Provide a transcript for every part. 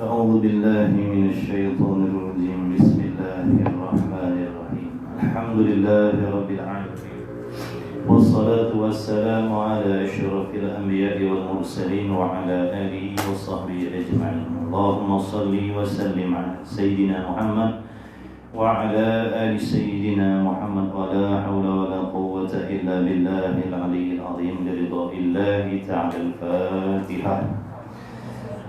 أعوذ بالله من الشيطان الرجيم بسم الله الرحمن الرحيم الحمد لله رب العالمين والصلاة والسلام على أشرف الأنبياء والمرسلين وعلى آله وصحبه أجمعين اللهم صل وسلم على سيدنا محمد وعلى آل سيدنا محمد ولا حول ولا قوة إلا بالله العلي العظيم برضا الله تعالى الفاتحة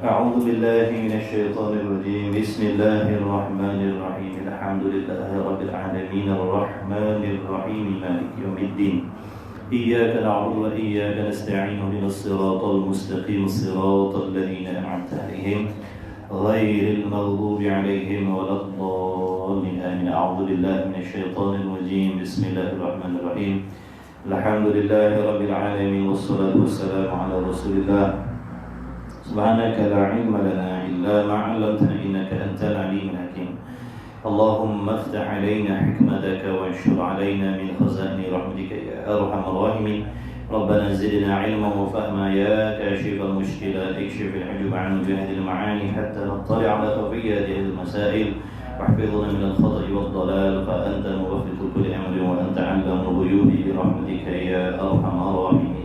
أعوذ بالله من الشيطان الرجيم بسم الله الرحمن الرحيم الحمد لله رب العالمين الرحمن الرحيم مالك يوم الدين إياك نعبد وإياك نستعين اهدنا الصراط المستقيم صراط الذين أنعمت عليهم غير المغضوب عليهم ولا الضالين آمين أعوذ بالله من الشيطان الرجيم بسم الله الرحمن الرحيم الحمد لله رب العالمين والصلاة والسلام على رسول الله سبحانك لا علم لنا إلا ما علمتنا إنك أنت العليم الحكيم اللهم افتح علينا حكمتك وانشر علينا من خزائن رحمتك يا أرحم الراحمين ربنا زدنا علما وفهما يا كاشف المشكلات اكشف الحجب عن جهد المعاني حتى نطلع على خفيات هذه المسائل واحفظنا من الخطأ والضلال فأنت موفق كل أمر وأنت علام الغيوب برحمتك يا أرحم الراحمين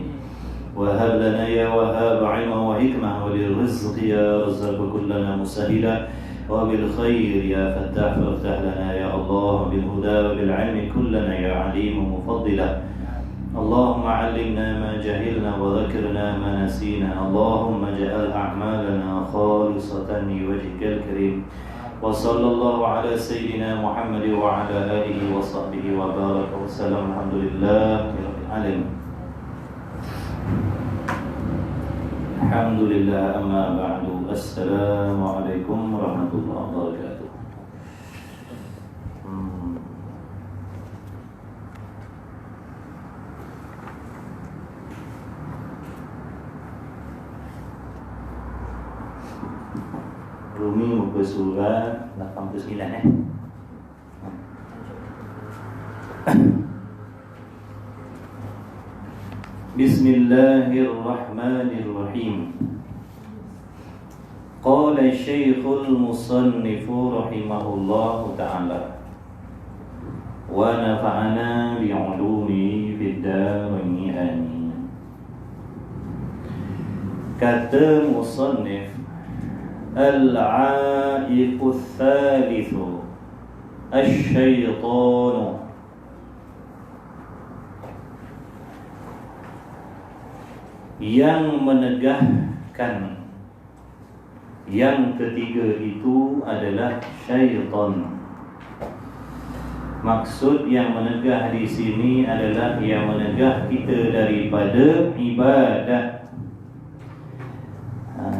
وهب لنا يا وهاب علما وحكمة وللرزق يا رزاق كلنا مسهلا وبالخير يا فتاح فافتح لنا يا الله بالهدى وبالعلم كلنا يا عليم مفضلا اللهم علمنا ما جهلنا وذكرنا ما نسينا اللهم اجعل أعمالنا خالصة لوجهك الكريم وصلى الله على سيدنا محمد وعلى آله وصحبه وبارك وسلم الحمد لله رب العالمين Alhamdulillah amma ba'du. Assalamualaikum warahmatullahi wabarakatuh. Rumi muka surat 89 Bismillahirrahmanirrahim. Qala Syekhul Musannif rahimahullahu ta'ala wa nafa'ana bi'ulumi fid dharain amin. Kata musannif al-'aiqu ats-tsalitsu asy-syaitanu yang menegahkan yang ketiga itu adalah syaitan. Maksud yang menegah di sini adalah yang menegah kita daripada ibadat.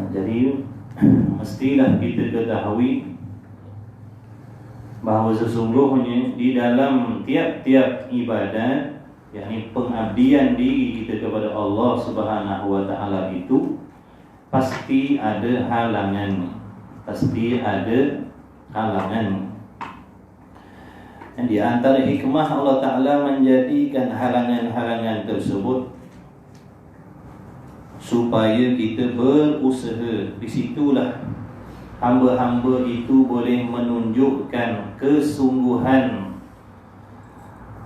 Jadi mestilah kita ketahui bahawa sesungguhnya di dalam tiap-tiap ibadat, yakni pengabdian diri kita kepada Allah Subhanahu wa taala itu pasti ada halangan. Pasti ada halangan. Dan di antara hikmah Allah Taala menjadikan halangan-halangan tersebut supaya kita berusaha. Di situlah hamba-hamba itu boleh menunjukkan kesungguhan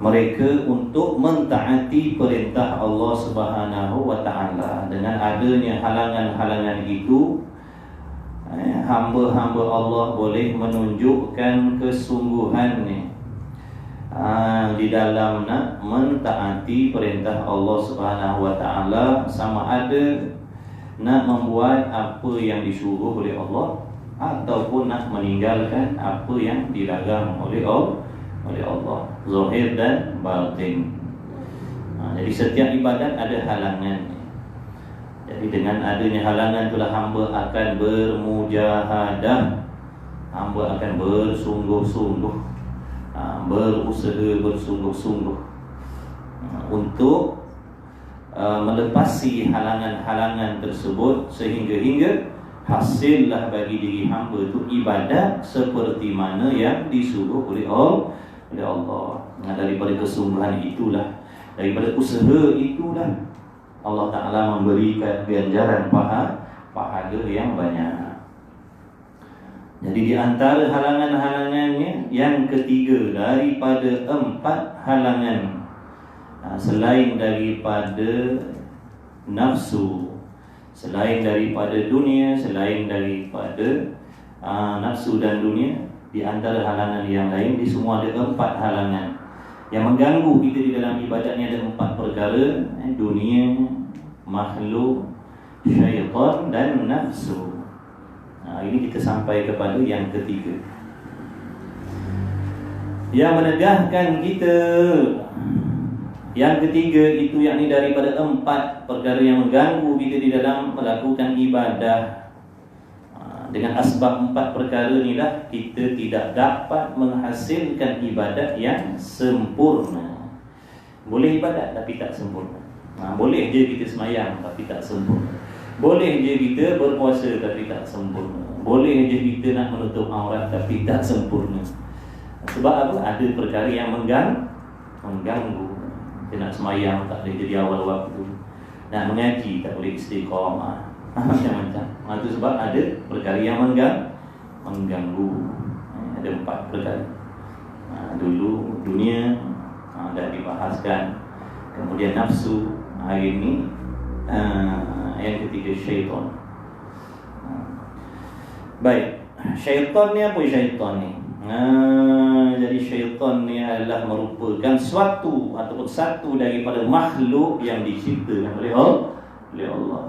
mereka untuk mentaati perintah Allah Subhanahu wa taala. Dengan adanya halangan-halangan itu, hamba-hamba Allah boleh menunjukkan kesungguhannya di dalam nak mentaati perintah Allah Subhanahu wa taala, sama ada nak membuat apa yang disuruh oleh Allah ataupun nak meninggalkan apa yang dilarang oleh Allah, zahir dan batin. Jadi setiap ibadat ada halangan. Jadi dengan adanya halangan itulah hamba akan bermujahadah, hamba akan bersungguh-sungguh, berusaha bersungguh-sungguh untuk melepasi halangan-halangan tersebut, sehingga hasillah bagi diri hamba itu ibadat seperti mana yang disuruh oleh Allah. Daripada kesungguhan itulah, daripada usaha itulah Allah Ta'ala memberikan ganjaran pahala yang banyak. Jadi di antara halangan-halangannya yang ketiga daripada 4 halangan, selain daripada nafsu, selain daripada dunia, selain daripada nafsu dan dunia, di antara halangan yang lain, di semua ada 4 halangan yang mengganggu kita di dalam ibadat ni. Ada 4 perkara: dunia, makhluk, syaitan dan nafsu. Ini kita sampai kepada yang ketiga, yang menegahkan kita. Yang ketiga itu yakni daripada 4 perkara yang mengganggu kita di dalam melakukan ibadah. Dengan asbab 4 perkara inilah kita tidak dapat menghasilkan ibadat yang sempurna. Boleh ibadat tapi tak sempurna. Boleh je kita semayang tapi tak sempurna. Boleh je kita berpuasa tapi tak sempurna. Boleh je kita nak menutup aurat tapi tak sempurna. Sebab apa? Ada perkara yang mengganggu. Kita nak semayang tak boleh jadi awal waktu, nak mengaji tak boleh istiqamah, macam-macam. Itu sebab ada perkara yang mengganggu. Ada 4 perkara. Dulu dunia dah dibahaskan, kemudian nafsu, hari ini yang ketiga syaitan. Baik, syaitan ni apa syaitan ni? Jadi syaitan ni adalah merupakan suatu ataupun satu daripada makhluk yang diciptakan oleh Allah.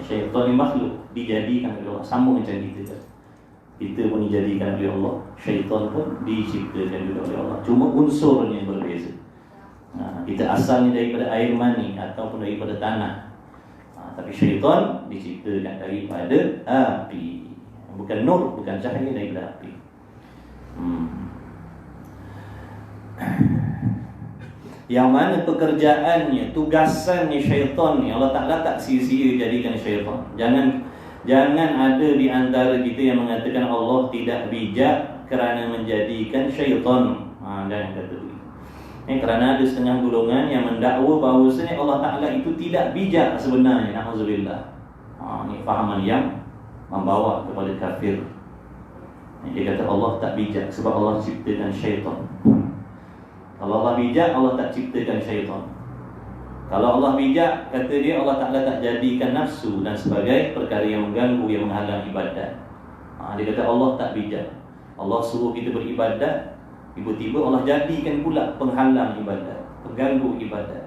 Syaitan ni makhluk dijadikan oleh Allah, sama macam kita. Kita pun dijadikan oleh Allah, syaitan pun diciptakan oleh Allah. Cuma unsurnya berbeza. Kita asalnya daripada air mani ataupun daripada tanah. Tapi syaitan diciptakan daripada api. Bukan nur, bukan cahaya, daripada api. Yang mana pekerjaannya, tugasannya syaitan ni, Allah Ta'ala tak sia-sia jadikan syaitan. Jangan ada di antara kita yang mengatakan Allah tidak bijak kerana menjadikan syaitan. Jangan kata begitu. Kerana ada setengah golongan yang mendakwa bahawasanya Allah Ta'ala itu tidak bijak sebenarnya. Na'udzubillah. Ini fahaman yang membawa kepada kafir. Dia kata Allah tak bijak sebab Allah ciptakan syaitan. Kalau Allah bijak, Allah tak ciptakan syaitan. Kalau Allah bijak, kata dia, Allah Ta'ala tak jadikan nafsu dan sebagai perkara yang mengganggu, yang menghalang ibadat. Dia kata Allah tak bijak. Allah suruh kita beribadat, tiba-tiba Allah jadikan pula penghalang ibadat, pengganggu ibadat.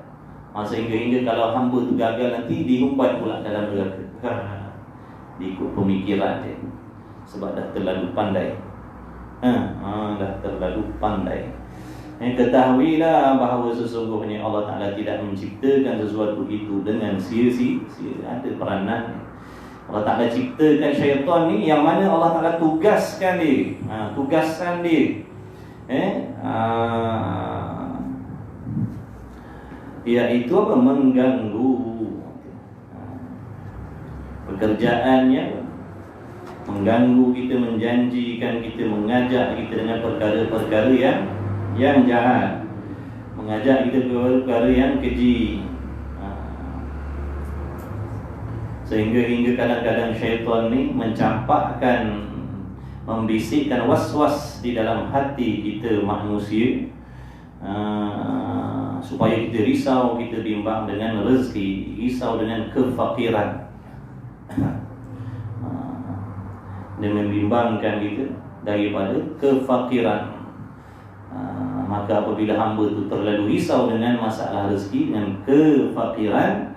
Sehingga kalau hamba tu gagal nanti dihumbat pula dalam neraka. Ikut pemikiran dia. Sebab dah terlalu pandai. Dah terlalu pandai. Ketahuilah bahawa sesungguhnya Allah Ta'ala tidak menciptakan sesuatu itu dengan sia-sia. Ada peranan. Allah Ta'ala ciptakan syaitan ni, yang mana Allah Ta'ala tugaskan dia. Tugaskan dia. Iaitu apa? Mengganggu. Pekerjaannya mengganggu kita, menjanjikan kita, mengajak kita dengan perkara-perkara yang jahat, mengajak kita ke perkara yang keji. Hingga kadang-kadang syaitan ni mencampakkan, membisikkan was-was di dalam hati kita manusia, supaya kita risau, kita bimbang dengan rezeki, risau dengan kefakiran. Dia membimbangkan kita daripada kefakiran. Maka apabila hamba itu terlalu risau dengan masalah rezeki, dengan kefakiran,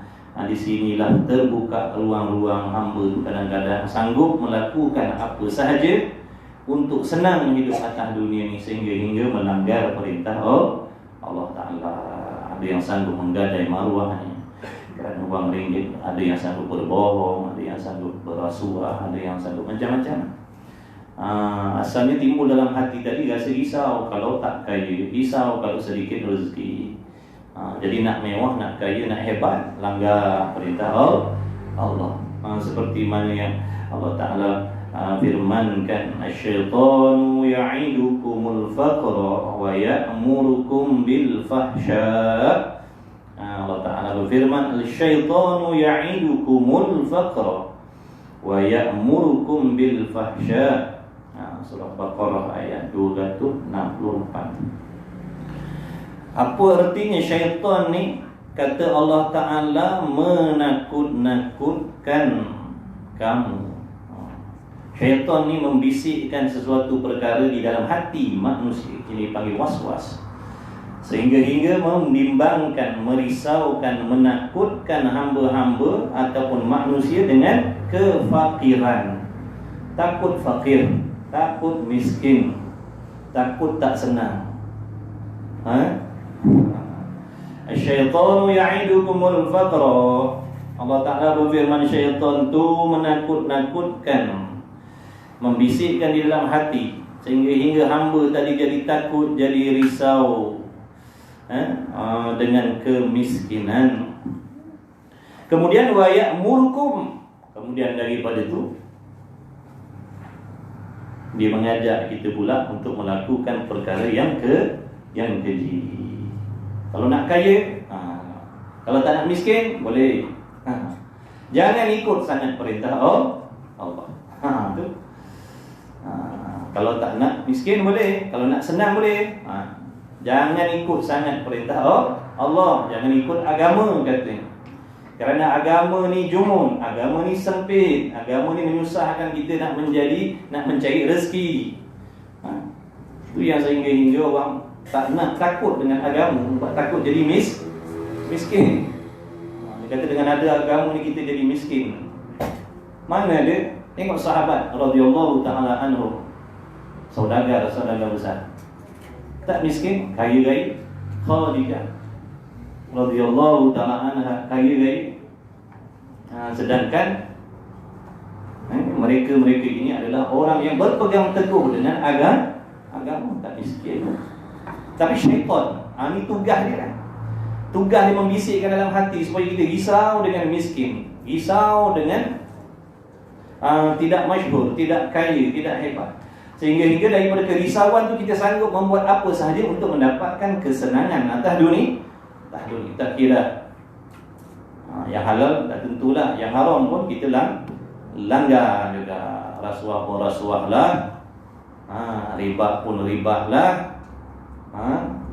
di sinilah terbuka ruang-ruang hamba itu kadang-kadang sanggup melakukan apa sahaja untuk senang hidup atas dunia ini, hingga melanggar perintah Allah Ta'ala. Ada yang sanggup menggadai maruahnya kerana wang ringgit, ada yang sanggup berbohong, ada yang sanggup berasuah, ada yang sanggup macam-macam. Asalnya timbul dalam hati tadi rasa risau kalau tak kaya, risau kalau sedikit rezeki. Jadi nak mewah, nak kaya, nak hebat, langgar perintah Allah. Seperti mana yang Allah Ta'ala firmankan, asyaitanu ya'idukumul faqra wa ya'murukum bil fahsya. Allah Ta'ala berfirman, asyaitanu ya'idukumul faqra wa ya'murukum bil fahsya. Surah Baqarah ayat 264. Apa artinya syaitan ni? Kata Allah Ta'ala, menakut-nakutkan kamu. Syaitan ni membisikkan sesuatu perkara di dalam hati manusia. Ini dipanggil was-was. Sehingga membimbangkan, merisaukan, menakutkan hamba-hamba ataupun manusia dengan kefakiran. Takut fakir, takut miskin, takut tak senang. Asyaitanu ya'idukumul faqra. Allah Ta'ala berfirman, syaitan tu menakut-nakutkan, membisikkan di dalam hati, hingga hamba tadi jadi takut, jadi risau dengan kemiskinan. Kemudian wa ya'murukum, kemudian daripada itu dia mengajak kita pula untuk melakukan perkara yang keji. Kalau nak kaya, kalau tak nak miskin, boleh. Jangan ikut sangat perintah Allah. Tu. Kalau tak nak miskin boleh, kalau nak senang boleh. Jangan ikut sangat perintah Allah. Jangan ikut agama, katanya. Kerana agama ni jumun, agama ni sempit, agama ni menyusahkan kita nak mencari rezeki. Itu yang sehingga orang tak nak, takut dengan agama, takut jadi miskin. Dia kata dengan ada agama ni kita jadi miskin. Mana ada? Tengok sahabat radhiyallahu ta'ala anhu, saudagar besar, tak miskin, kaya raya. Khadijah radhiyallahu ta'ala anha, kaya raya. Sedangkan mereka ini adalah orang yang berpegang teguh dengan agama, tak miskin. Tapi syaitan, ini tugas dia kan. Tugas dia membisikkan dalam hati supaya kita risau dengan miskin, risau dengan tidak masyhur, tidak kaya, tidak hebat. Sehingga daripada kerisauan tu kita sanggup membuat apa sahaja untuk mendapatkan kesenangan atas dunia. Tak kira yang halal tak tentulah, yang haram pun kita langgar juga. Rasuah pun rasuah lah, riba pun riba lah,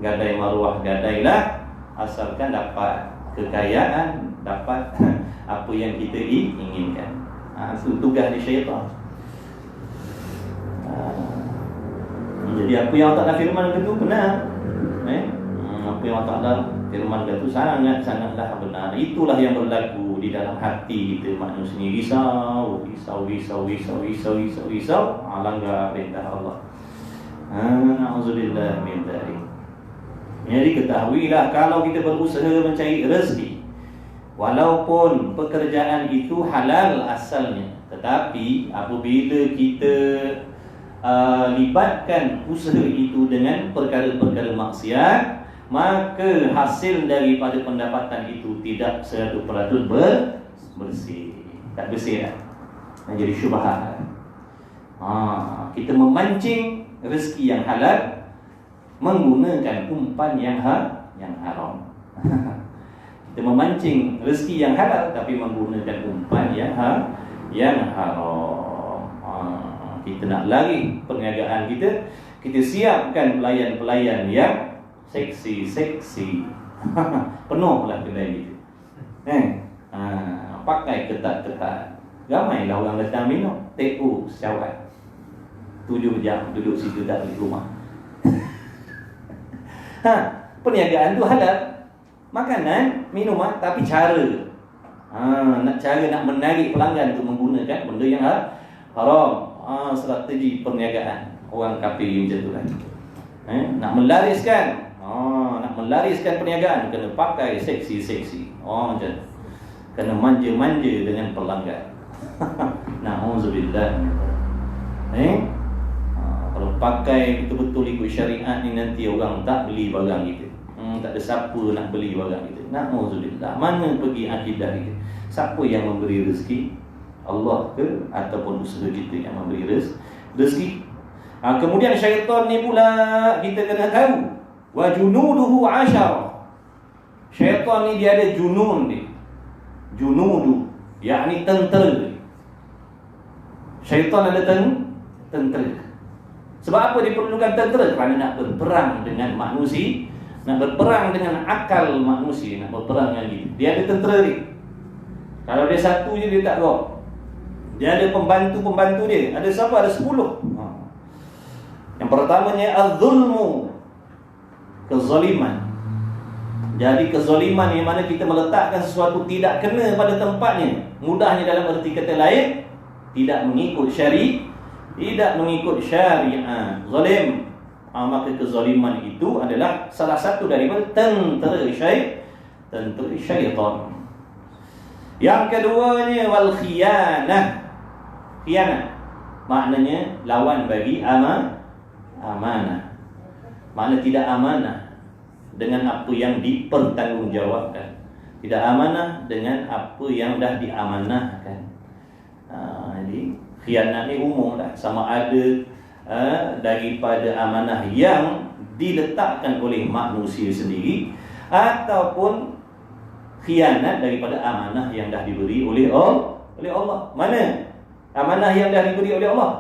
gadai maruah gadai lah, asalkan dapat kekayaan, dapat apa yang kita inginkan. Itu tugas di syaitan. Jadi apa yang Allah Ta'ala firmankan itu benar. Apa yang Allah Ta'ala firmankan itu sangatlah benar. Itulah yang berlaku di dalam hati kita manusia ni. Risau, langgar perintah Allah. Na'udzubillah min dzalik. Jadi ketahuilah, kalau kita berusaha mencari rezeki, walaupun pekerjaan itu halal asalnya, tetapi apabila kita libatkan usaha itu dengan perkara-perkara maksiat, maka hasil daripada pendapatan itu tidak 100% bersih. Tak bersih dah. Menjadi syubhat. Kita memancing rezeki yang halal menggunakan umpan yang haram. Kita memancing rezeki yang halal tapi menggunakan umpan yang haram. Kita nak lari perniagaan kita siapkan pelayan-pelayan yang seksi. Penuhlah kedai kita. Pakai ketat-ketat. Ramailah orang datang minum. TO sejawat 7 jam duduk situ tak balik rumah. Perniagaan tu halal, makanan, minuman, tapi cara nak menarik pelanggan tu menggunakan benda yang haram. Strategi perniagaan orang kafir macam tu kan. Nak melariskan perniagaan, kena pakai seksi. Macam tu. Kena manja-manja dengan pelanggan. Na'udzubillah. Kalau pakai betul-betul ikut syariat ni, nanti orang tak beli barang kita. Tak ada siapa nak beli barang kita. Na'udzubillah. Mana pergi akidah kita? Siapa yang memberi rezeki? Allah ke ataupun usaha kita yang memberi rezeki? Kemudian syaitan ni pula kita kena tahu, wa junuduhu 10. Syaitan ni dia ada junun dia. Junudu, yakni tentera. Syaitan ada tentera. Sebab apa diperlukan tentera? Kerana nak berperang dengan manusia, nak berperang dengan akal manusia, nak berperang dengan dia. Dia ada tentera dia. Kalau dia satu je dia tak rock. Dia ada pembantu-pembantu dia. Ada siapa? Ada 10. Yang pertamanya az-zulmu, kezaliman. Jadi kezaliman yang mana kita meletakkan sesuatu tidak kena pada tempatnya. Mudahnya dalam erti kata lain, tidak mengikut tidak mengikut syariat. Zalim. Maka kezaliman itu adalah salah satu daripada tentera syaitan. Yang keduanya wal khiyanah. Khianat maknanya lawan bagi amanah. Makna tidak amanah dengan apa yang dipertanggungjawabkan. Tidak amanah dengan apa yang dah diamanahkan. Jadi khianat ni umum dah. Sama ada daripada amanah yang diletakkan oleh manusia sendiri, ataupun khianat daripada amanah yang dah diberi oleh Allah. Mana amanah yang dah diberi oleh Allah?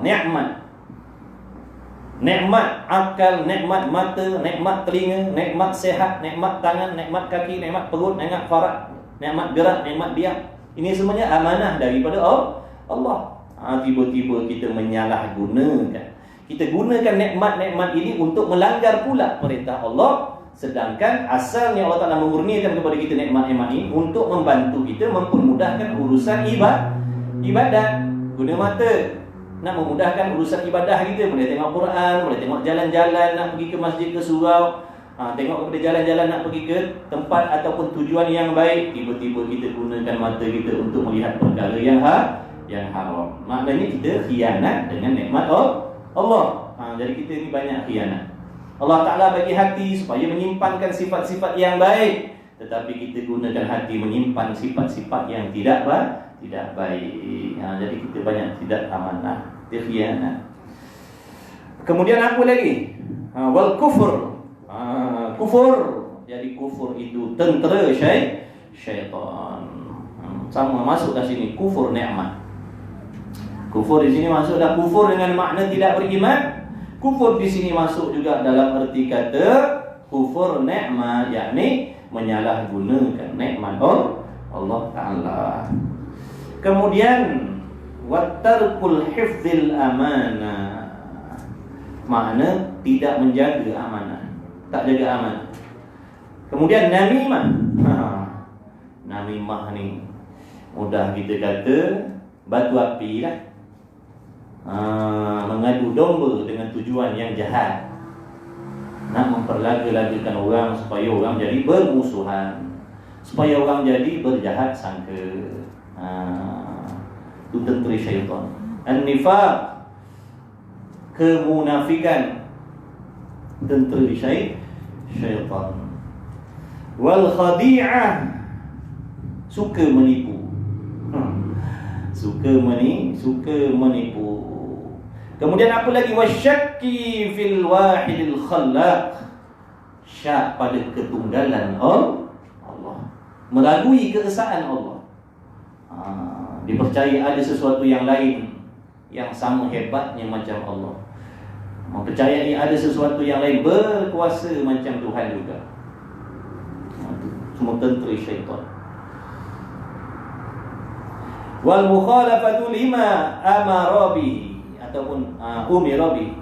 Nikmat akal, nikmat mata, nikmat telinga, nikmat sehat, nikmat tangan, nikmat kaki, nikmat perut, nikmat farad, nikmat gerak, nikmat diam. Ini semuanya amanah daripada Allah. Tiba-tiba kita menyalahgunakan. Kita gunakan nikmat-nikmat ini untuk melanggar pula perintah Allah. Sedangkan asalnya Allah Ta'ala mengurniakan kepada kita nikmat-nikmat ini untuk membantu kita mempermudahkan urusan ibadat. Guna mata nak memudahkan urusan ibadah kita. Boleh tengok Quran, boleh tengok jalan-jalan, nak pergi ke masjid, ke surau, tengok kepada jalan-jalan nak pergi ke tempat ataupun tujuan yang baik. Tiba-tiba kita gunakan mata kita untuk melihat perkara yang haram. Maknanya kita khianat dengan nikmat Allah. Jadi kita ni banyak khianat. Allah Ta'ala bagi hati supaya menyimpankan sifat-sifat yang baik, tetapi kita gunakan hati menyimpan sifat-sifat yang tidak baik. Jadi kita banyak tidak amanah, khianat. Kemudian apa lagi? Wal kufur. Kufur. Jadi kufur itu tentera syaitan. Sama masuk dah sini kufur nikmat. Kufur di sini masuk dah kufur dengan makna tidak beriman. Kufur di sini masuk juga dalam erti kata kufur nikmat, yakni menyalahgunakan nikmat Allah Ta'ala. Kemudian wattarkul hifdzil amanah, makna tidak menjaga amanah, tak jaga amanah. Kemudian namimah. Namimah ni mudah kita kata batu api lah. Mengadu domba dengan tujuan yang jahat, nak memperlaga-lagakan orang supaya orang jadi bermusuhan, supaya orang jadi berjahat sangka. Itu tentera syaitan. An-nifaq, kemunafikan, tentera syaitan. Wal khadi'ah, suka menipu. Suka menipu. Kemudian apa lagi? Wasyakki fil wahidil khallaq, syak pada ketunggalan Allah, meragui keesaan Allah. Dipercayai ada sesuatu yang lain yang sama hebatnya macam Allah, mempercayai ada sesuatu yang lain berkuasa macam Tuhan juga. Semua tentera syaitan. Wal mukhalafatu lima amara bihi, ataupun umira bihi,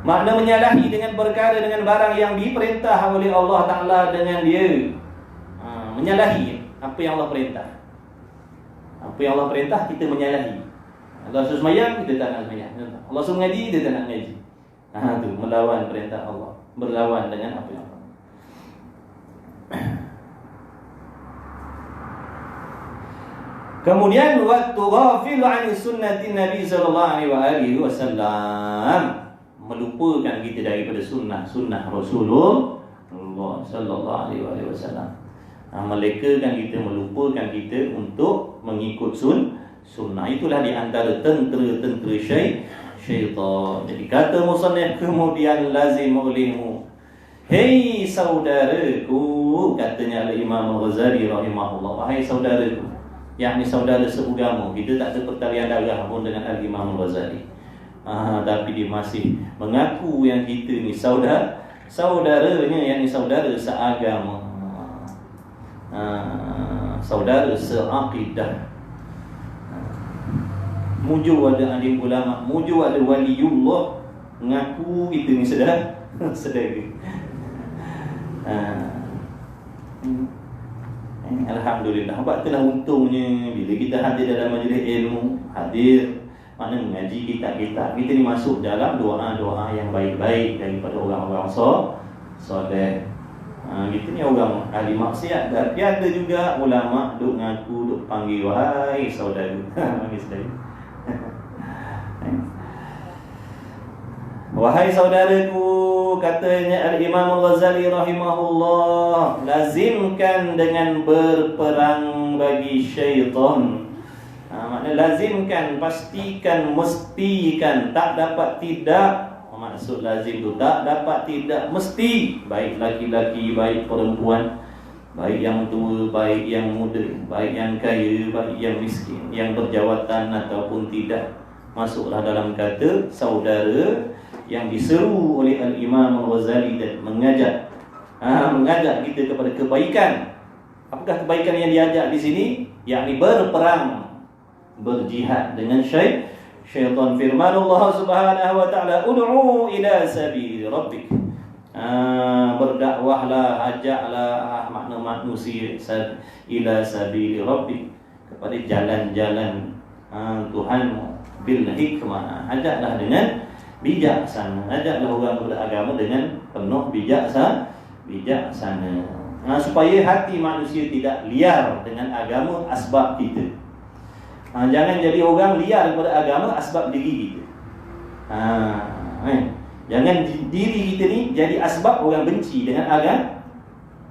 makna menyalahi dengan perkara, dengan barang yang diperintah oleh Allah Ta'ala dengan dia. Menyalahi apa yang Allah perintah. Apa yang Allah perintah kita menyalahi. Allah suruh sembahyang, kita tak nak sembahyang. Allah suruh mengaji, kita tak nak mengaji. Itu melawan perintah Allah, berlawan dengan apa yang Allah. Kemudian waktu ghafil an sunnati Nabi sallallahu alaihi wasallam, melupakan kita daripada sunnah Rasulullah sallallahu alaihi wasallam. Melekakan kita, melupakan kita untuk mengikut sunnah. Itulah di antara tentera syaitan. Jadi kata musannif kemudian lazim olehmu, hei saudaraku, katanya Imam Ghazali rahimahullah, wahai saudaraku, yakni saudara seagama. Kita tak ada pertalian darah pun dengan Al-Imam Ghazali. Tapi dia masih mengaku yang kita ni saudaranya, yang ni saudara seagama, saudara seaqidah. Muju ada alim ulama, muju ada waliullah, mengaku kita ni saudara. Alhamdulillah. Sebab itulah untungnya bila kita hadir dalam majlis ilmu, hadir makna mengaji kitab-kitab, kita ni masuk dalam doa-doa yang baik-baik daripada orang-orang soleh. Kita ni orang ahli maksiat, tapi ada juga ulama duk ngaku, duk panggil wahai saudara. Panggil saudara. Wahai saudaraku, katanya Al-Imam Al-Ghazali rahimahullah, lazimkan dengan berperang bagi syaitan. Maknanya lazimkan, pastikan, mestikan, tak dapat tidak. Maksud lazim tu tak dapat tidak, mesti. Baik laki-laki, baik perempuan, baik yang tua, baik yang muda, baik yang kaya, baik yang miskin, yang berjawatan ataupun tidak, masuklah dalam kata saudara yang diseru oleh Al-Imam Al-Ghazali dan mengajak kita kepada kebaikan. Apakah kebaikan yang diajak di sini? Yakni berperang, berjihad dengan syaitan. Firman Allah Subhanahu wa taala, ud'u ila sabili rabbik. Berdakwahlah, ajaklah makna manusia ila sabili rabbik, kepada jalan-jalan Tuhanmu, bil hikmah. Ajaklah dengan bijaksana, ajaklah orang beragama dengan penuh bijaksana. Supaya hati manusia tidak liar dengan agama asbab kita. Jangan jadi orang liar kepada agama asbab diri kita. Jangan diri kita ni jadi asbab orang benci dengan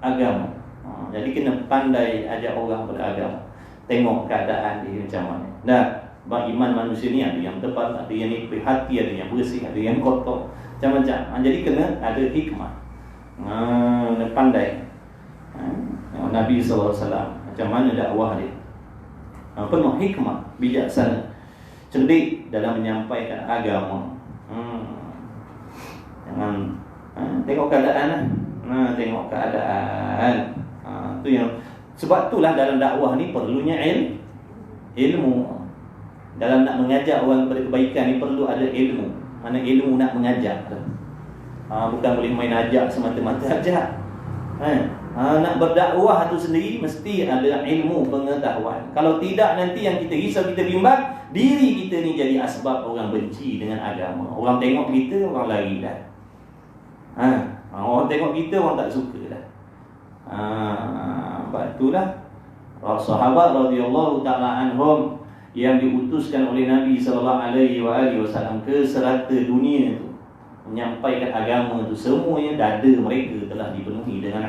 agama. Jadi kena pandai ajak orang beragama. Tengok keadaan dia macam mana. Dah, iman manusia ni ada yang tepat, ada yang nipis hati, ada yang bersih, ada yang kotor, macam-macam. Jadi kena ada hikmah. Kena pandai. Nabi SAW macam mana dakwah dia? Penuh hikmah, bijaksana, cerdik dalam menyampaikan agama. Jangan tengok keadaan lah. Tengok keadaan. Tu yang, sebab itulah dalam dakwah ni perlunya ilmu. Dalam nak mengajak orang kepada kebaikan ni perlu ada ilmu. Mana ilmu nak mengajak. Bukan boleh main ajak semata-mata ajak. Nak berdakwah tu sendiri mesti ada ilmu pengetahuan. Kalau tidak, nanti yang kita risau, kita bimbang, diri kita ni jadi asbab orang benci dengan agama. Orang tengok kita, orang lari dah. Orang tengok kita, orang tak suka dah. Sebab itulah sahabat radhiyallahu ta'ala anhum yang diutuskan oleh Nabi SAW ke serata dunia tu, menyampaikan agama tu, semuanya dada mereka telah dipenuhi dengan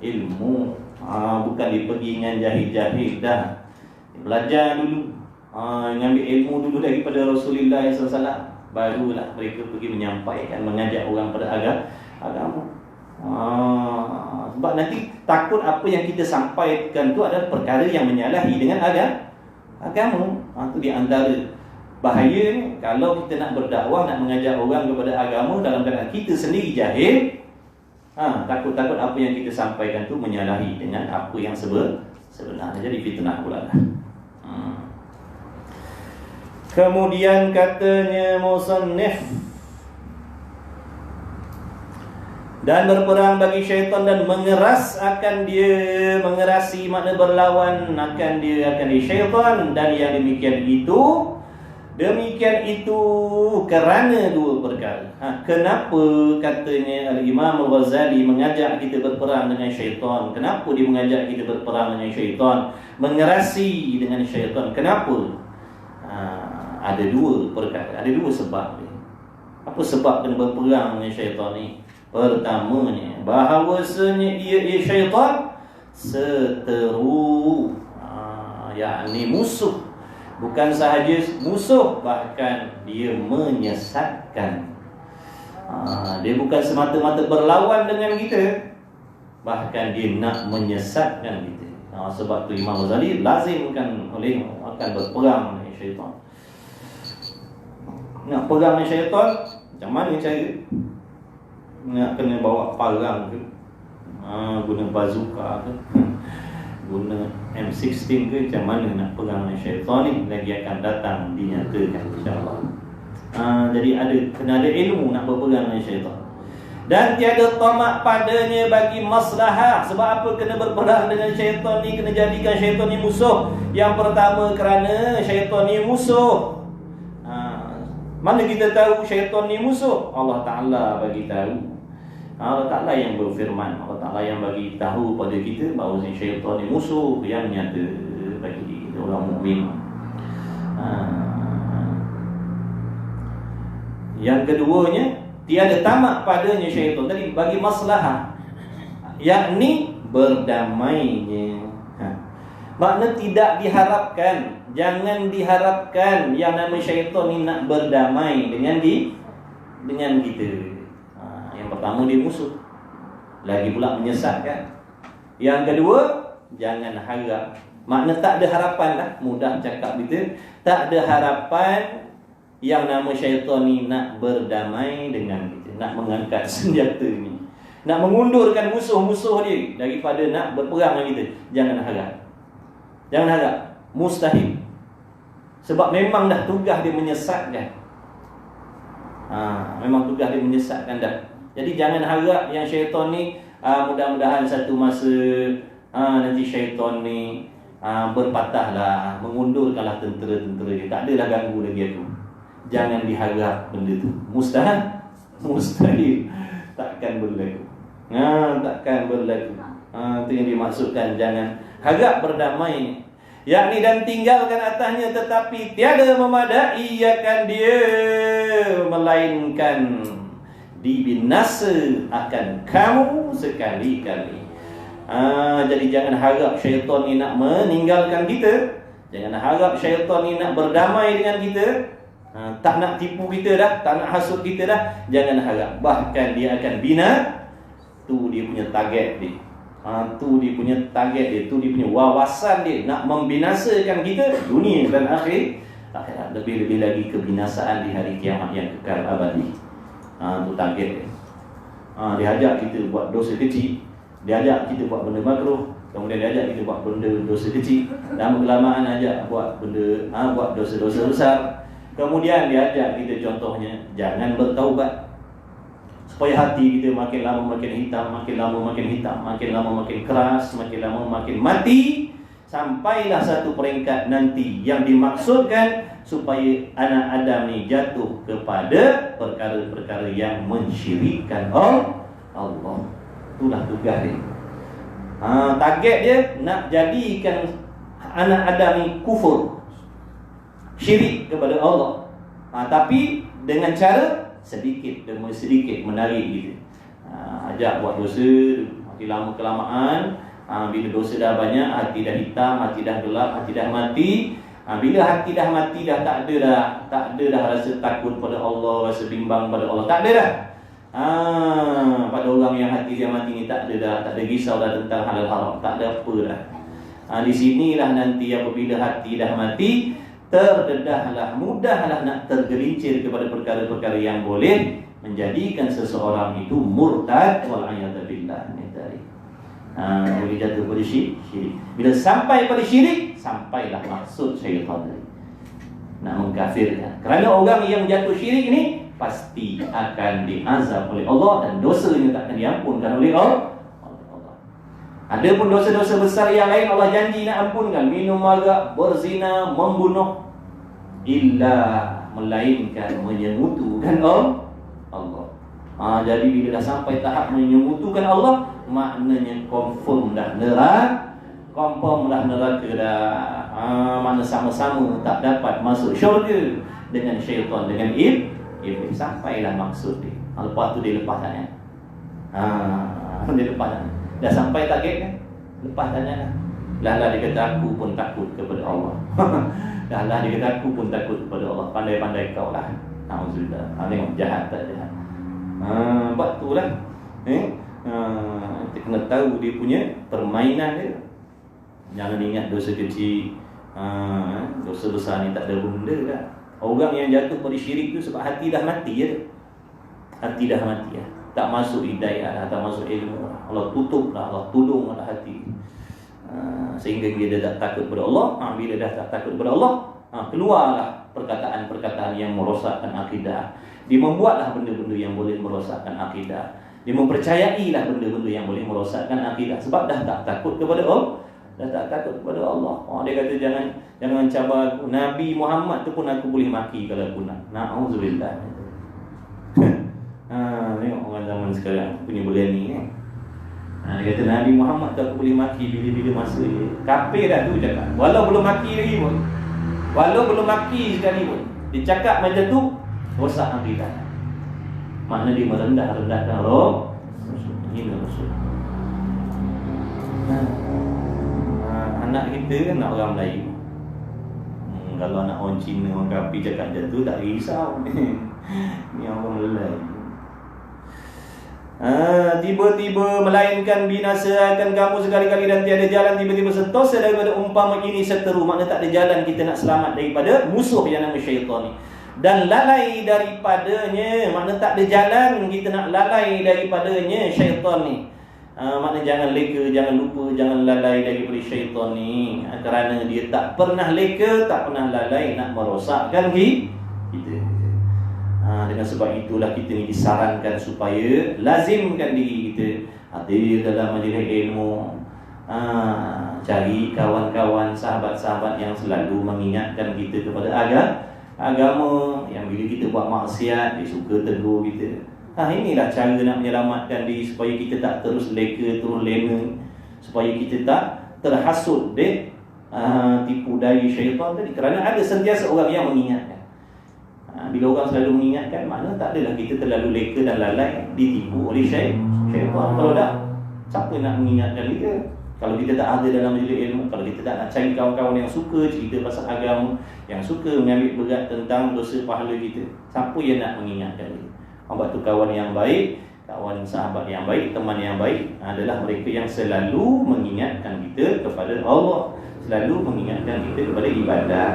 ilmu. Bukan dia pergi dengan jahil-jahil dah. Belajar dulu, ngambil ilmu dulu daripada Rasulullah SAW, barulah mereka pergi menyampaikan, mengajak orang pada agama. Sebab nanti takut apa yang kita sampaikan tu adalah perkara yang menyalahi dengan agama. Itu di antara bahaya ni. Kalau kita nak berdakwah, nak mengajak orang kepada agama dalam keadaan kita sendiri jahil, takut-takut apa yang kita sampaikan tu menyalahi dengan apa yang sebenarnya. Jadi fitnah pula lah. Kemudian katanya musannif, dan berperang bagi syaitan dan mengeras akan dia, mengerasi makna berlawan akan dia syaitan. Dan yang demikian itu kerana dua perkara. Kenapa katanya Al-Imam Al-Ghazali mengajak kita berperang dengan syaitan? Kenapa dia mengajak kita berperang dengan syaitan, mengerasi dengan syaitan? Kenapa? Ada dua perkara, ada dua sebab. Apa sebab kena berperang dengan syaitan ni? Pertamanya, bahawasanya ia syaitan seteru, yakni musuh. Bukan sahaja musuh, bahkan dia menyesatkan. Dia bukan semata-mata berlawan dengan kita, bahkan dia nak menyesatkan kita. Sebab tu Imam Ghazali lazimkan oleh akan berperang dengan syaitan. Nak perang dengan syaitan, macam mana cara? Nak kena bawa parang ke? Guna bazooka ke? Guna M16 ke? Macam mana nak perang dengan syaitan ni? Lagi akan datang dinyatakan insyaAllah. Jadi kena ada ilmu nak berperang dengan syaitan. Dan tiada tamak padanya bagi maslahah. Sebab apa kena berperang dengan syaitan ni? Kena jadikan syaitan ni musuh. Yang pertama kerana syaitan ni musuh. Mana kita tahu syaitan ni musuh? Allah Ta'ala bagi tahu. Allah Ta'ala yang berfirman, Allah Ta'ala yang bagi tahu pada kita bahawa syaitan ni musuh yang nyata bagi kita orang mukmin. Yang keduanya, tiada tamak padanya syaitan tadi bagi maslahah, yakni berdamainya. Makna tidak diharapkan, jangan diharapkan yang nama syaitan ni nak berdamai dengan kita. Yang pertama dia musuh, lagi pula menyesatkan. Yang kedua, jangan harap. Makna tak ada harapan lah, mudah cakap kita. Tak ada harapan yang nama syaitan ni nak berdamai dengan kita, nak mengangkat senjata ni, nak mengundurkan musuh-musuh dia daripada nak berperang dengan kita. Jangan harap. Jangan harap. Mustahil. Sebab memang dah tugas dia menyesatkan. Memang tugas dia menyesatkan dah. Jadi jangan harap yang syaitan ni mudah-mudahan satu masa nanti syaitan ni berpatahlah, mengundurkanlah tentera-tentera dia. Tak adalah ganggu lagi aku. Jangan diharap benda tu. Mustahil. Takkan berlaku. Takkan berlaku. Itu yang dimaksudkan jangan harap berdamai, yakni dan tinggalkan atasnya, tetapi tiada memadai akan dia, melainkan dibinasa akan kamu sekali-kali. Jadi jangan harap syaitan ni nak meninggalkan kita. Jangan harap syaitan ni nak berdamai dengan kita. Tak nak tipu kita dah, tak nak hasut kita dah. Jangan harap. Bahkan dia akan bina. Tu dia punya target dia. Tu dia punya target dia. Tu dia punya wawasan dia. Nak membinasakan kita dunia dan akhirat. Lebih-lebih lagi kebinasaan di hari kiamat yang kekal abadi. Tu target dia. Dia ajak kita buat dosa kecil. Dia ajak kita buat benda makruh. Kemudian dia ajak kita buat benda dosa kecil. Lama kelamaan ajak buat benda buat dosa-dosa besar. Kemudian dia ajak kita contohnya jangan bertaubat, supaya hati kita makin lama makin hitam, makin lama makin hitam, makin lama makin keras, makin lama makin mati. Sampailah satu peringkat nanti yang dimaksudkan supaya anak Adam ni jatuh kepada perkara-perkara yang mensyirikkan Allah. Itulah tugas dia. Target dia nak jadikan anak Adam ni kufur, syirik kepada Allah. Tapi dengan cara sedikit demi sedikit menarik kita. Ajak buat dosa, makin lama kelamaan. Bila dosa dah banyak, hati dah hitam, hati dah gelap, hati dah mati. Bila hati dah mati dah tak ada dah rasa takut pada Allah, rasa bimbang pada Allah. Tak ada dah. Pada orang yang hati dia mati ni tak ada dah, tak ada risau dah tentang halal haram, tak ada apa dah. Di sinilah nanti apabila hati dah mati, terdedahlah, mudahlah nak tergelincir kepada perkara-perkara yang boleh menjadikan seseorang itu murtad wal'iyadzu billah. Boleh jatuh pada syirik. Bila sampai pada syirik, sampailah maksud syaitan tadi, nak mengkafirkan. Kerana orang yang jatuh syirik ni pasti akan diazab oleh Allah dan dosanya tak akan diampunkan oleh Allah. Ada pun dosa-dosa besar yang lain Allah janji nak ampunkan. Minum arak, berzina, membunuh, illa melainkan menyengutukan Allah. Jadi bila dah sampai tahap menyengutukan Allah, maknanya confirm dah neraka dah. Mana sama-sama tak dapat masuk syurga dengan syaitan, dengan iblis. Sampailah maksud dia. Lepas tu dia lepas tangan. Dia lepas tangan. Dah sampai target kan? Lepas tangan. Lah dia kata aku pun takut kepada Allah. Lah dia kata aku pun takut kepada Allah. Pandai-pandai kau lah. Alhamdulillah. Tengok jahat tak jahat. Buat tu lah. Kita kena tahu dia punya permainan dia. Jangan ingat dosa kecil, dosa besar ni tak ada benda dah. Orang yang jatuh pada syirik tu sebab hati dah mati ya. Hati dah mati ya. Tak masuk hidayah dah, tak masuk ilmu dah. Allah tutup dah, Allah tudung dah hati. Sehingga dia dah tak takut kepada Allah. Bila dah tak takut kepada Allah, keluarlah perkataan-perkataan yang merosakkan akidah. Dia membuatlah benda-benda yang boleh merosakkan akidah. Dia mempercayailah benda-benda yang boleh merosakkan akidah. Sebab dah tak takut kepada Allah. Dah tak takut kepada Allah. Dia kata jangan cabar aku. Nabi Muhammad tu pun aku boleh maki kalau aku nak. Na'udzubillah. Tengok orang zaman sekarang punya berani kan. Dia kata Nabi Muhammad tu aku boleh maki bila-bila masa dia. Kafir dah tu cakap. Walau belum maki lagi pun. Walau belum maki sekali pun. Dia cakap macam tu, rosak akidah. Makna dia merendah-rendahkan roh. Ini Rasul. Anak kita kan nak orang Melayu. Kalau anak orang Cina, orang Kapi cakap macam tu tak risau. Ni orang Melayu. Tiba-tiba melainkan binasa akan kamu sekali-kali dan tiada jalan tiba-tiba sentosa daripada umpama ini seteru. Makna tak ada jalan kita nak selamat daripada musuh yang nama syaitan ni. Dan lalai daripadanya, makna tak ada jalan kita nak lalai daripadanya syaitan ni. Makna jangan leka, jangan lupa, jangan lalai daripada syaitan ni. Kerana dia tak pernah leka, tak pernah lalai nak merosakkan kita. Dengan sebab itulah kita ni disarankan supaya lazimkan diri kita hadir dalam majlis ilmu. Cari kawan-kawan, sahabat-sahabat yang selalu mengingatkan kita kepada agama. Yang bila kita buat maksiat, dia suka tegur kita. Inilah cara nak menyelamatkan diri supaya kita tak terus leka, terus lena, supaya kita tak terhasut tipu daya syaitan tadi. Kerana ada sentiasa orang yang mengingatkan. Bila orang selalu mengingatkan, makna tak adalah kita terlalu leka dan lalai ditipu oleh syaitan. Kalau dah, siapa nak mengingatkan kita? Kalau kita tak ada dalam majlis ilmu, kalau kita tak nak cari kawan-kawan yang suka cerita pasal agama, yang suka mengambil berat tentang dosa pahala kita, siapa yang nak mengingatkan kita? Sebab tu kawan yang baik, kawan sahabat yang baik, teman yang baik adalah mereka yang selalu mengingatkan kita kepada Allah, selalu mengingatkan kita kepada ibadah.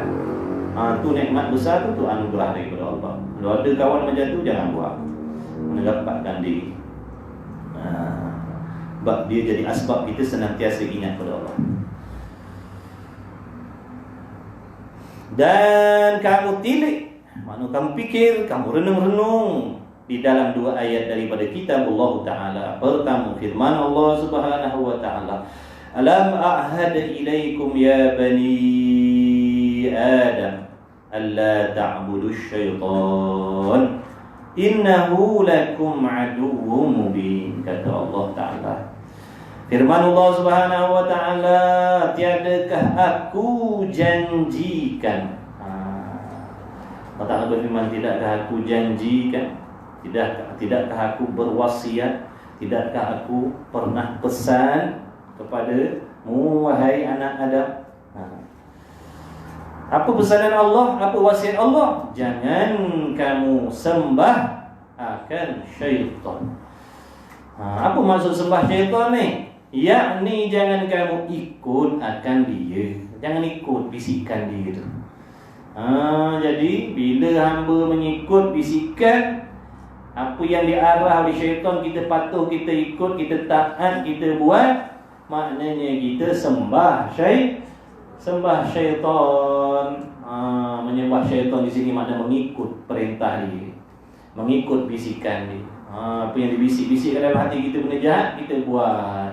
Tu nikmat besar tu anugerah daripada Allah. Kalau ada kawan macam tu, jangan buat. Menempatkan diri. Sebab dia jadi asbab kita senantiasa ingat kepada Allah. Dan kamu tilik, maknanya kamu fikir, kamu renung-renung di dalam dua ayat daripada kitab Allah Ta'ala. Pertama, firman Allah Subhanahu Wa Ta'ala, Alam a'had ilaikum ya bani Adam alla ta'budu syaitan innahu lakum aduwwum mubin. Kata Allah Ta'ala, firman Allah Subhanahu Wa Ta'ala, tiadakah aku janjikan, Allah Ta'ala berfirman, tidakkah aku janjikan, tidakkah aku berwasiat, tidakkah aku pernah pesan kepadamu wahai anak Adam. Apa pesanan Allah? Apa wasiat Allah? Jangan kamu sembah akan syaitan. Apa maksud sembah syaitan ni? Yakni jangan kamu ikut akan dia. Jangan ikut bisikan dia tu. Jadi bila hamba mengikut bisikan, apa yang diarah oleh syaitan, kita patuh, kita ikut, kita taat, kita buat, maknanya kita sembah syaitan. Menyembah syaitan di sini makna mengikut perintah dia, mengikut bisikan dia. Apa yang dibisik-bisikkan dalam hati kita benda jahat, kita buat.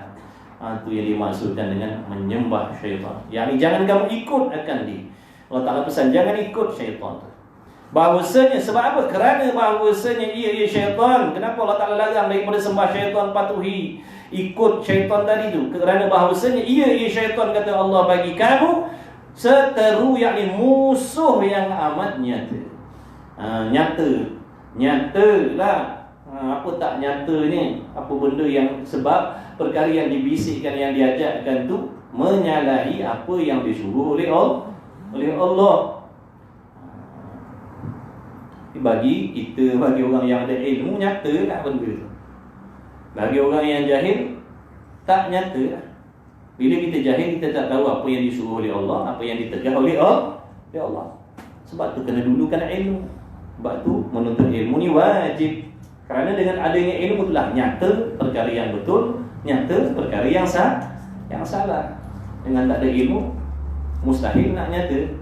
Itu yang dimaksudkan dengan menyembah syaitan. Yang jangan kamu ikut akan dia. Allah Ta'ala pesan jangan ikut syaitan tu. Bahawasanya, sebab apa? Kerana bahawasanya ia syaitan. Kenapa Allah Ta'ala larang daripada sembah syaitan, patuhi ikut syaitan tadi tu? Kerana bahawasanya ia syaitan, kata Allah, bagi kamu seteru, yakni musuh yang amat nyata. Nyatalah. Apa tak nyata ni? Apa benda yang sebab perkara yang dibisikkan, yang diajarkan tu menyalahi apa yang disuruh oleh Allah. Bagi kita, bagi orang yang ada ilmu, nyata tak benda tu. Bagi orang yang jahil, tak nyata. Bila kita jahil, kita tak tahu apa yang disuruh oleh Allah, apa yang ditegah oleh Allah. Sebab Sebab tu kena dulukan ilmu. Sebab tu menuntut ilmu ni wajib. Kerana dengan adanya ilmu itulah nyata perkara yang betul, nyata perkara yang salah. Dengan tak ada ilmu, mustahil nak nyata.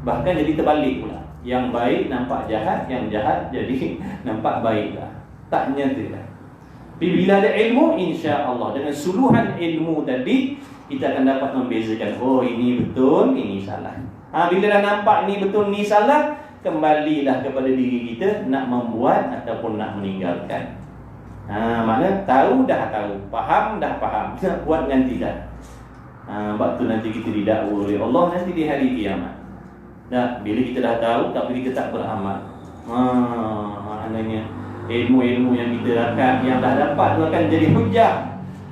Bahkan jadi terbalik pula. Yang baik nampak jahat, yang jahat jadi nampak baik lah. Tak nyata lah. Tapi bila ada ilmu, insya-Allah dengan suluhan ilmu tadi, kita akan dapat membezakan, oh ini betul, ini salah. Bila dah nampak ni betul, ni salah, kembalilah kepada diri kita nak membuat ataupun nak meninggalkan. Maknanya tahu dah tahu, faham dah faham, nak buat dengan tidak. Sebab tu nanti kita didakwa oleh Allah nanti di hari kiamat. Bila kita dah tahu tapi kita tak beramal. Maknanya ilmu-ilmu yang kita dapat, yang dah dapat tu akan jadi hujah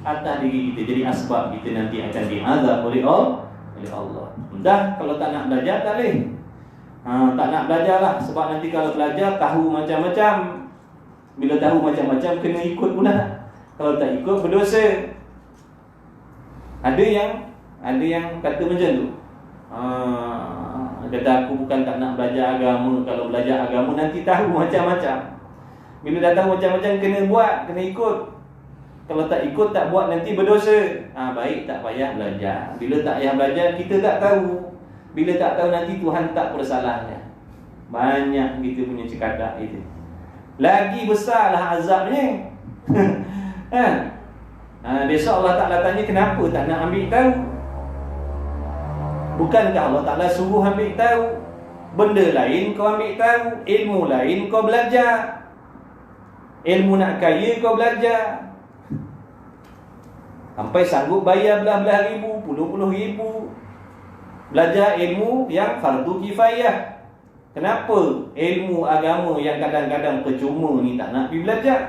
atas diri kita, jadi asbab kita nanti akan diazab oleh Allah. Dah kalau tak nak belajar tak boleh. Tak nak belajar lah. Sebab nanti kalau belajar tahu macam-macam. Bila tahu macam-macam kena ikut pula. Kalau tak ikut berdosa. Ada yang kata macam tu. Kata aku bukan tak nak belajar agama. Kalau belajar agama nanti tahu macam-macam. Bila dah tahu macam-macam kena buat, kena ikut. Kalau tak ikut tak buat nanti berdosa. Baik tak payah belajar. Bila tak payah belajar kita tak tahu. Bila tak tahu nanti Tuhan tak bersalahnya. Banyak kita punya cekadak itu. Lagi besarlah azabnya. Besok Allah Ta'ala tanya kenapa tak nak ambil tahu. Bukankah Allah Ta'ala suruh ambil tahu? Benda lain kau ambil tahu, ilmu lain kau belajar. Ilmu nak kaya kau belajar. Sampai sanggup bayar belah-belah ribu, puluh-puluh ribu belajar ilmu yang fardu kifayah. Kenapa ilmu agama yang kadang-kadang percuma ni tak nak pergi belajar?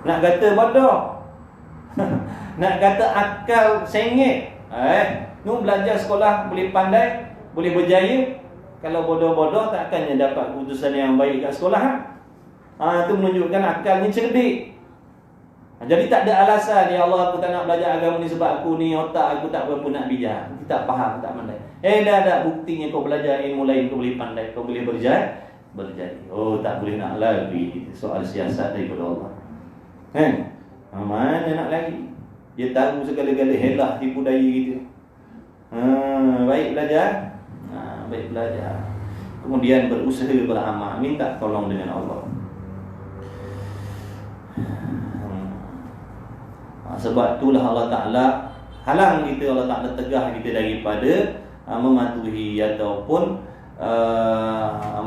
Nak kata bodoh. Nak kata akal sengit. Nu belajar sekolah boleh pandai, boleh berjaya. Kalau bodoh-bodoh takkannya dapat keputusan yang baik kat sekolah. Itu menunjukkan akalnya cerdik. Jadi tak ada alasan, ya Allah aku tak nak belajar agama ni sebab aku ni otak aku tak berapa nak bijak. Aku tak faham, tak pandai. Dah ada buktinya kau belajar ilmu lain kau boleh pandai, kau boleh berjaya. Oh tak boleh nak lagi. Soal siasat daripada Allah. Mana nak lagi? Dia tahu segala-gala helah tipu daya kita. Baik belajar. Baik belajar. Kemudian berusaha beramal, minta tolong dengan Allah. Sebab itulah Allah Ta'ala halang kita, Allah Ta'ala tegah kita daripada mematuhi ataupun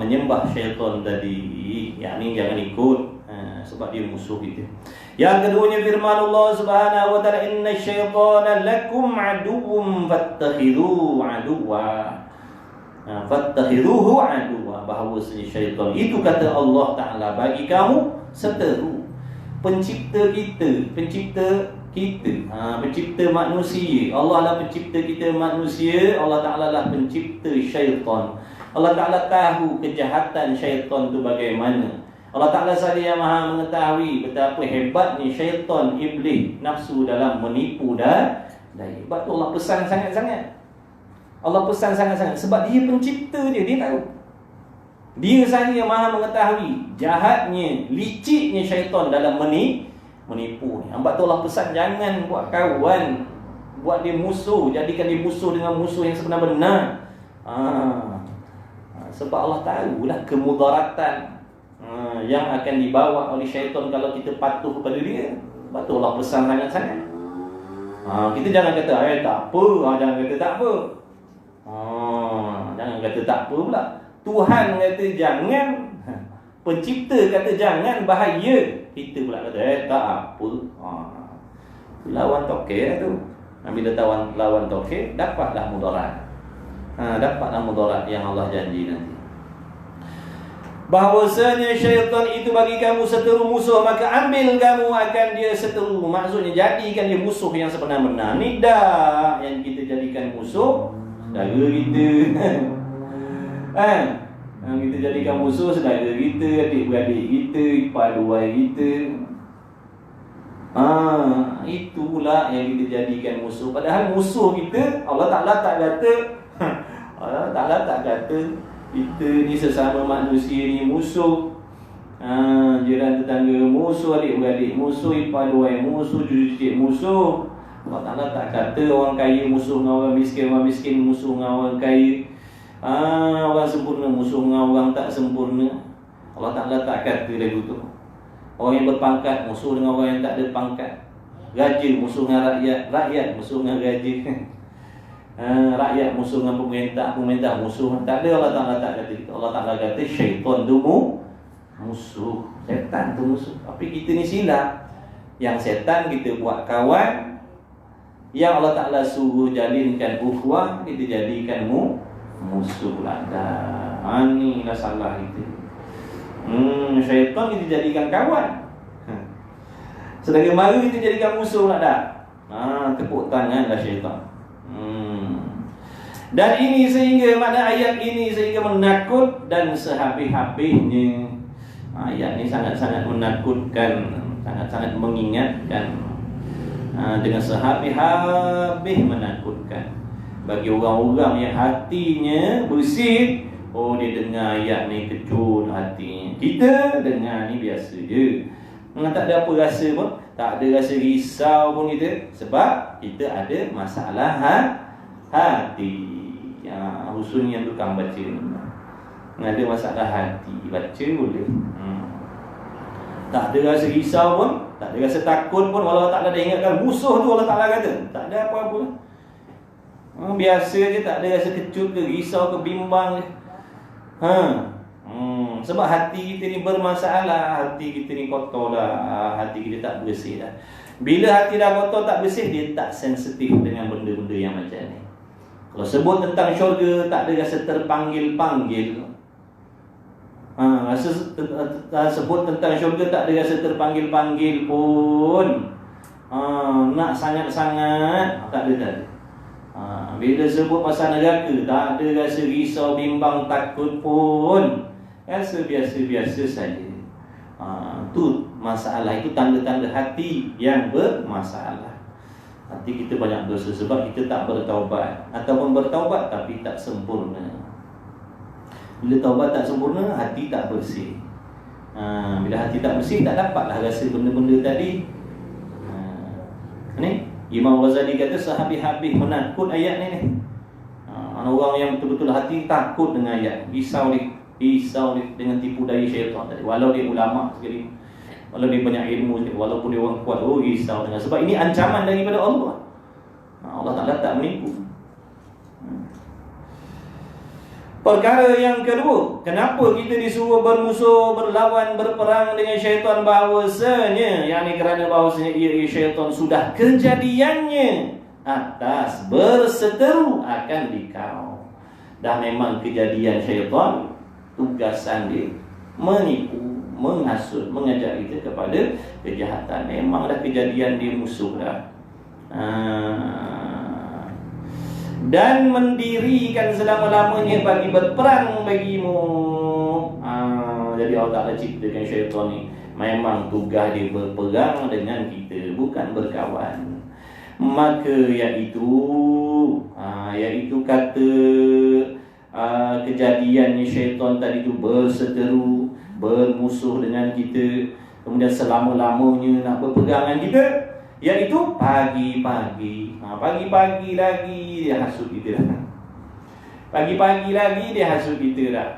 menyembah syaitan tadi. Yang ni jangan ikut, sebab dia musuh kita. Yang keduanya firman Allah Subhanahu wa Ta'ala, inna syaitana lakum aduwwum fattakhidhuhu aduwwa. Fattakhidhuhu aduwwa, bahawasanya syaitan itu kata Allah Ta'ala bagi kamu seteru. Pencipta kita, pencipta manusia. Allah lah pencipta kita manusia. Allah Ta'ala lah pencipta syaitan. Allah Ta'ala tahu kejahatan syaitan tu bagaimana. Allah Ta'ala sahaja yang maha mengetahui betapa hebatnya syaitan, iblis, nafsu dalam menipu dan daya. Sebab tu Allah pesan sangat-sangat. Allah pesan sangat-sangat sebab dia pencipta dia tahu. Dia sahaja yang maha mengetahui jahatnya, liciknya syaitan dalam menipu ni. Sebab tu Allah pesan jangan buat kawan, buat dia musuh, jadikan dia musuh dengan musuh yang sebenar-benar. Sebab Allah tahulah kemudaratan yang akan dibawa oleh syaitan kalau kita patuh kepada dia. Sebab tu Allah pesan sangat-sangat. Kita jangan kata tak apa, jangan kata tak apa. Jangan kata tak apa pula. Tuhan kata jangan, pencipta kata jangan, bahaya. Kita pula kata tak apa. Lawan tokeh tu. Bila lawan tokeh, dapatlah mudarat. Dapatlah mudarat yang Allah janji nanti. Bahawasanya syaitan itu bagi kamu seteru musuh, maka ambil kamu akan dia seteru. Maksudnya jadikan dia musuh yang sebenar-benar. Ni dah yang kita jadikan musuh saudara kita. Kita jadikan musuh saudara kita, adik-beradik kita, ipar luar kita. Itulah yang kita jadikan musuh. Padahal musuh kita Allah Ta'ala tak kata Ta'ala tak kata kita ni sesama manusia ni musuh. Jiran tetangga musuh, adik-beradik musuh, ipar dua musuh, cucu-cucu musuh. Allah Ta'ala tak kata orang kaya musuh dengan orang miskin musuh dengan orang kaya. Orang sempurna musuh dengan orang tak sempurna. Allah Ta'ala tak kata lagu tu. Orang yang berpangkat musuh dengan orang yang tak ada pangkat. Raja musuh dengan rakyat musuh dengan raja. Rakyat musuh dengan pemerintah musuh. Tak ada, Allah Ta'ala tak kata itu. Allah Ta'ala kata syaitan tu musuh, setan tu musuh. Tapi kita ni silap. Yang setan kita buat kawan, yang Allah Ta'ala suruh jalinkan ukhuwah, kita jadikan musuh lah. Inilah salah kita. Syaitan kita jadikan kawan, sedangkan mara kita jadikan musuh lah dah. Tepuk tangan lah syaitan. Dan ini sehingga mana ayat ini sehingga menakut dan sehabis-habisnya. Ayat ini sangat-sangat menakutkan, sangat-sangat mengingatkan, dengan sehabis-habis menakutkan bagi orang-orang yang hatinya bersih. Oh, dia dengar ayat ni kejut hatinya. Kita dengar ni biasa je, tak ada apa rasa pun, tak ada rasa risau pun kita, sebab kita ada masalah hati. Khususnya tukang baca ni ada masalah hati, baca boleh. Tak ada rasa risau pun, tak ada rasa takut pun. Walau tak ada ingatkan musuh tu, Allah Ta'ala kata tak ada apa-apa. Biasa je, tak ada rasa kecut ke, risau ke, bimbang ke. Sebab hati kita ni bermasalah. Hati kita ni kotor dah. Hati kita tak bersih dah. Bila hati dah kotor, tak bersih, dia tak sensitif dengan benda-benda yang macam ni. Kalau sebut tentang syurga, tak ada rasa terpanggil-panggil. Sebut tentang syurga, tak ada rasa terpanggil-panggil pun. Nak sangat-sangat, tak ada. Bila sebut pasal neraka, tak ada rasa risau, bimbang, takut pun. Rasa biasa-biasa saja. Itu masalah, itu tanda-tanda hati yang bermasalah. Hati kita banyak dosa sebab kita tak bertaubat, ataupun bertaubat tapi tak sempurna. Bila taubat tak sempurna, hati tak bersih. Bila hati tak bersih, tak dapatlah rasa benda-benda tadi. Ni Imam Ghazali kata sehabis-habis menakut ayat ni. Orang yang betul-betul hati takut dengan ayat, risau dengan tipu daya syaitan tadi. Walau dia ulama sekali, walau dia banyak ilmu sekali, walaupun dia orang kuat, risau dengan, sebab ini ancaman daripada Allah. Allah Ta'ala tak menipu. Perkara yang kedua, kenapa kita disuruh bermusuh, berlawan, berperang dengan syaitan? Bahawasanya, yakni kerana bahawasanya ia syaitan sudah kejadiannya atas berseteru akan dikau. Dah memang kejadian syaitan, tugasan dia menipu, menghasut, mengajak kita kepada kejahatan. Memang dah kejadian dia musuh dah. Dan mendirikan selama-lamanya bagi berperang bagimu. Jadi Allah Ta'ala ciptakan syaitan ni, memang tugas dia berperang dengan kita, bukan berkawan. Maka iaitu kata kejadiannya syaitan tadi tu berseteru, bermusuh dengan kita, kemudian selama-lamanya nak berperang dengan kita, iaitu pagi-pagi. Pagi-pagi lagi dia hasut kita dah. Pagi-pagi lagi dia hasut kita dah.